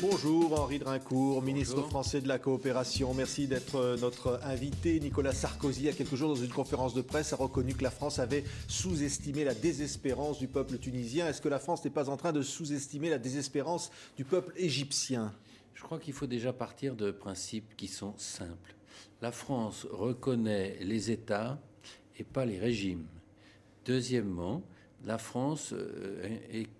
Bonjour Henri Drincourt, ministre Bonjour. français de la coopération. Merci d'être notre invité. Nicolas Sarkozy, il y a quelques jours, dans une conférence de presse, a reconnu que la France avait sous-estimé la désespérance du peuple tunisien. Est-ce que la France n'est pas en train de sous-estimer la désespérance du peuple égyptien ? Je crois qu'il faut déjà partir de principes qui sont simples. La France reconnaît les États et pas les régimes. Deuxièmement, la France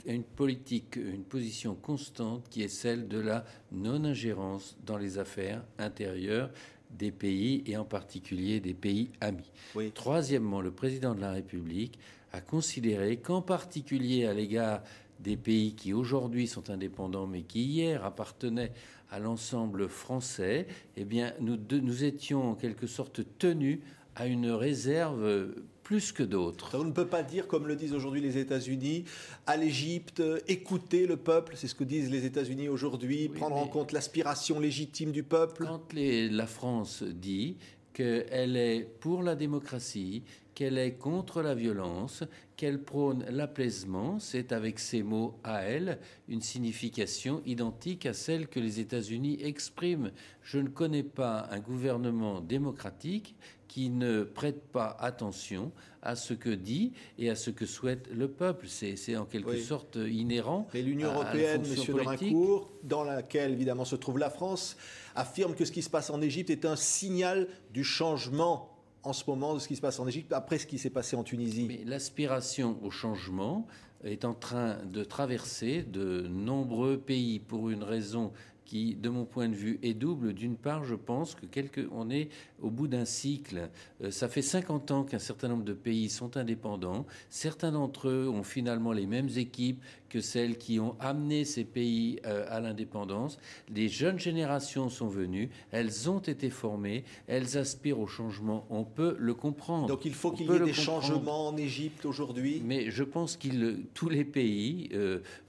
a une politique, une position constante qui est celle de la non-ingérence dans les affaires intérieures des pays et en particulier des pays amis. Oui. Troisièmement, le président de la République a considéré qu'en particulier à l'égard des pays qui aujourd'hui sont indépendants mais qui hier appartenaient à l'ensemble français, eh bien nous étions en quelque sorte tenus à une réserve plus que d'autres. On ne peut pas dire, comme le disent aujourd'hui les États-Unis, à l'Égypte, écouter le peuple, c'est ce que disent les États-Unis aujourd'hui, Oui, prendre en compte l'aspiration légitime du peuple. Quand la France dit qu'elle est pour la démocratie, qu'elle est contre la violence, qu'elle prône l'apaisement, c'est avec ces mots à elle une signification identique à celle que les États-Unis expriment. Je ne connais pas un gouvernement démocratique qui ne prête pas attention à ce que dit et à ce que souhaite le peuple. C'est en quelque sorte inhérent. Mais l'Union européenne, M. Drincourt, dans laquelle évidemment se trouve la France, affirme que ce qui se passe en Égypte est un signal du changement en ce moment de ce qui se passe en Égypte après ce qui s'est passé en Tunisie. Mais l'aspiration au changement est en train de traverser de nombreux pays pour une raison qui, de mon point de vue, est double. D'une part, je pense que on est au bout d'un cycle. Ça fait 50 ans qu'un certain nombre de pays sont indépendants. Certains d'entre eux ont finalement les mêmes équipes que celles qui ont amené ces pays à l'indépendance. Les jeunes générations sont venues, elles ont été formées, elles aspirent au changement. On peut le comprendre. Donc il faut qu'il y ait des changements en Égypte aujourd'hui. Mais je pense que tous les pays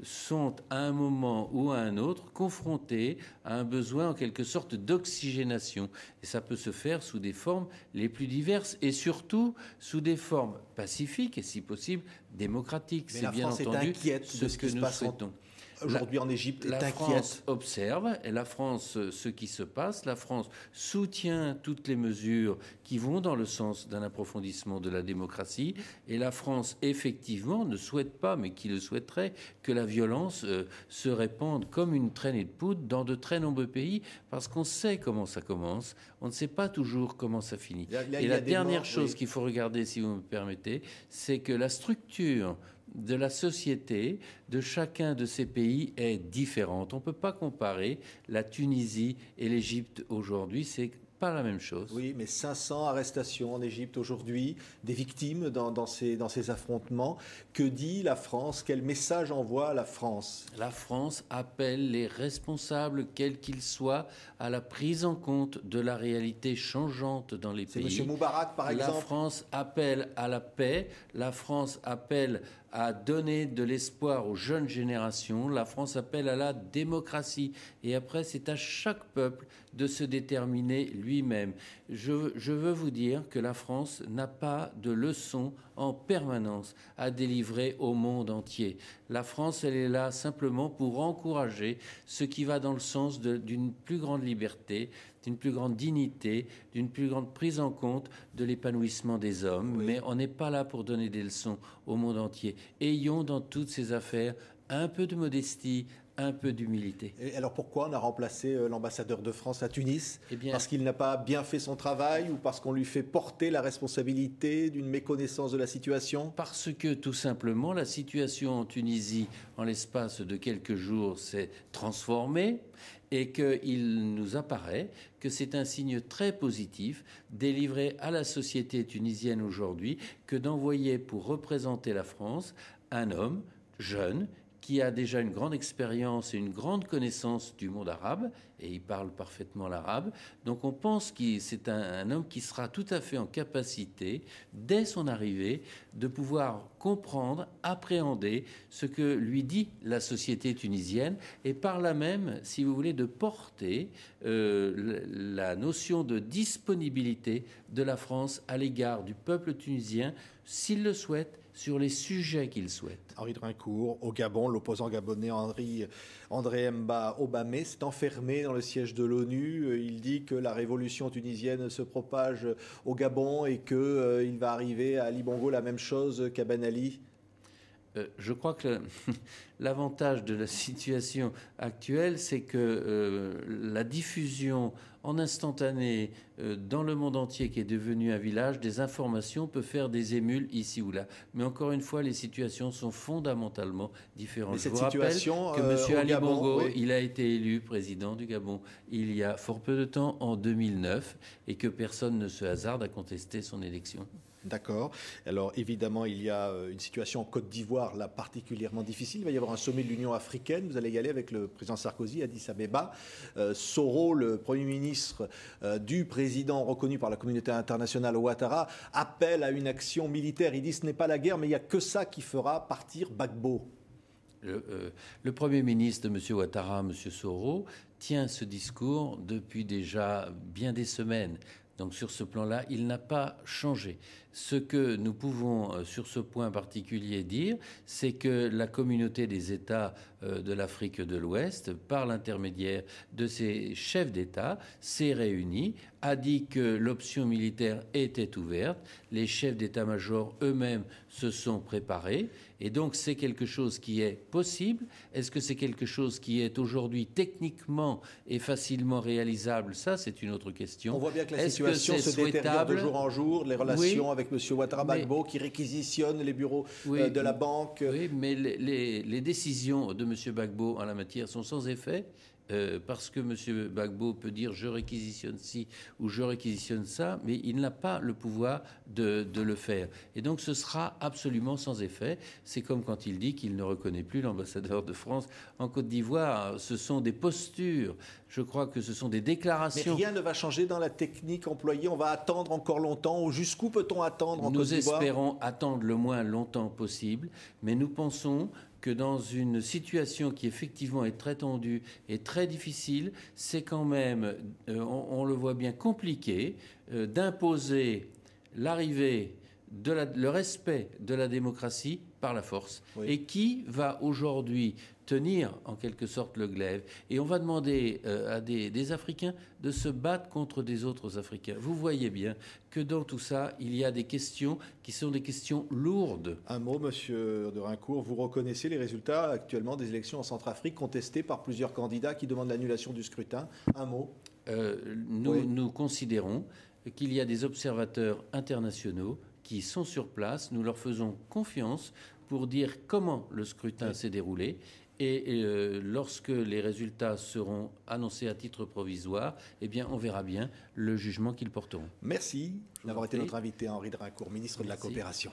sont à un moment ou à un autre confrontés à un besoin en quelque sorte d'oxygénation. Et ça peut se faire sous des formes les plus diverses et surtout sous des formes pacifiques et si possible démocratiques. Mais la France est inquiète de ce que nous souhaitons. Aujourd'hui en Égypte est inquiète. La France observe et la France ce qui se passe. La France soutient toutes les mesures qui vont dans le sens d'un approfondissement de la démocratie. Et la France, effectivement, ne souhaite pas, mais qui le souhaiterait, que la violence se répande comme une traînée de poudre dans de très nombreux pays, parce qu'on sait comment ça commence, on ne sait pas toujours comment ça finit. Et la dernière chose qu'il faut regarder, si vous me permettez, c'est que la structure de la société de chacun de ces pays est différente. On ne peut pas comparer la Tunisie et l'Égypte aujourd'hui, c'est pas la même chose. Oui, mais 500 arrestations en Égypte aujourd'hui, des victimes dans ces affrontements. Que dit la France? Quel message envoie la France? La France appelle les responsables, quels qu'ils soient, à la prise en compte de la réalité changeante dans les pays. C'est M. Moubarak, par exemple. La France appelle à la paix, la France appelle à donner de l'espoir aux jeunes générations, la France appelle à la démocratie. Et après, c'est à chaque peuple de se déterminer lui-même. Je veux vous dire que la France n'a pas de leçons en permanence à délivrer au monde entier. La France, elle est là simplement pour encourager ce qui va dans le sens d'une plus grande liberté, d'une plus grande dignité, d'une plus grande prise en compte de l'épanouissement des hommes. Oui. Mais on n'est pas là pour donner des leçons au monde entier. Ayons dans toutes ces affaires un peu de modestie, un peu d'humilité. Et alors pourquoi on a remplacé l'ambassadeur de France à Tunis? Parce qu'il n'a pas bien fait son travail ou parce qu'on lui fait porter la responsabilité d'une méconnaissance de la situation? Parce que tout simplement la situation en Tunisie en l'espace de quelques jours s'est transformée et qu'il nous apparaît que c'est un signe très positif délivré à la société tunisienne aujourd'hui que d'envoyer pour représenter la France un homme jeune qui a déjà une grande expérience et une grande connaissance du monde arabe et il parle parfaitement l'arabe. Donc on pense que c'est un homme qui sera tout à fait en capacité, dès son arrivée, de pouvoir comprendre, appréhender ce que lui dit la société tunisienne et par là même, si vous voulez, de porter la notion de disponibilité de la France à l'égard du peuple tunisien, s'il le souhaite, sur les sujets qu'il souhaite. Henri Drincourt, au Gabon, l'opposant gabonais André Mba Obamé s'est enfermé dans le siège de l'ONU. Il dit que la révolution tunisienne se propage au Gabon et qu'il va arriver à Ali Bongo la même chose qu'à Ben Ali. Je crois que l'avantage de la situation actuelle, c'est que la diffusion en instantané dans le monde entier, qui est devenu un village, des informations peut faire des émules ici ou là. Mais encore une fois, les situations sont fondamentalement différentes. Je vous rappelle que M. Ali Bongo, oui, il a été élu président du Gabon il y a fort peu de temps, en 2009, et que personne ne se hasarde à contester son élection. D'accord. Alors évidemment, il y a une situation en Côte d'Ivoire là particulièrement difficile. Il va y avoir un sommet de l'Union africaine. Vous allez y aller avec le président Sarkozy à Addis Abeba. Soro, le Premier ministre du président reconnu par la communauté internationale Ouattara, appelle à une action militaire. Il dit ce n'est pas la guerre, mais il n'y a que ça qui fera partir Gbagbo. Le Premier ministre de M. Ouattara, M. Soro, tient ce discours depuis déjà bien des semaines. Donc sur ce plan-là, il n'a pas changé. Ce que nous pouvons, sur ce point particulier, dire, c'est que la communauté des États de l'Afrique de l'Ouest, par l'intermédiaire de ses chefs d'État, s'est réunie, a dit que l'option militaire était ouverte. Les chefs d'état-major eux-mêmes se sont préparés. Et donc c'est quelque chose qui est possible. Est-ce que c'est quelque chose qui est aujourd'hui techniquement et facilement réalisable? Ça, c'est une autre question. On voit bien que la situation se détériore de jour en jour. Les relations avec M. Ouattara Gbagbo qui réquisitionne les bureaux de la banque. Oui, mais les décisions de M. Gbagbo en la matière sont sans effet. Parce que M. Gbagbo peut dire je réquisitionne ci ou je réquisitionne ça, mais il n'a pas le pouvoir de le faire. Et donc ce sera absolument sans effet. C'est comme quand il dit qu'il ne reconnaît plus l'ambassadeur de France en Côte d'Ivoire. Ce sont des postures. Je crois que ce sont des déclarations. Mais rien ne va changer dans la technique employée. On va attendre encore longtemps. Jusqu'où peut-on attendre en Côte d'Ivoire? Nous espérons attendre le moins longtemps possible, mais nous pensons que dans une situation qui effectivement est très tendue et très difficile, c'est quand même, on le voit bien, compliqué d'imposer l'arrivée, le respect de la démocratie par la force. Oui. Et qui va aujourd'hui tenir en quelque sorte le glaive? Et on va demander à des Africains de se battre contre des autres Africains. Vous voyez bien que dans tout ça, il y a des questions qui sont des questions lourdes. Un mot, monsieur de Drincourt, vous reconnaissez les résultats actuellement des élections en Centrafrique contestées par plusieurs candidats qui demandent l'annulation du scrutin? Un mot. Nous considérons qu'il y a des observateurs internationaux qui sont sur place. Nous leur faisons confiance pour dire comment le scrutin s'est déroulé. Et lorsque les résultats seront annoncés à titre provisoire, eh bien, on verra bien le jugement qu'ils porteront. Merci d'avoir été notre invité, Henri Drincourt, ministre de la Coopération.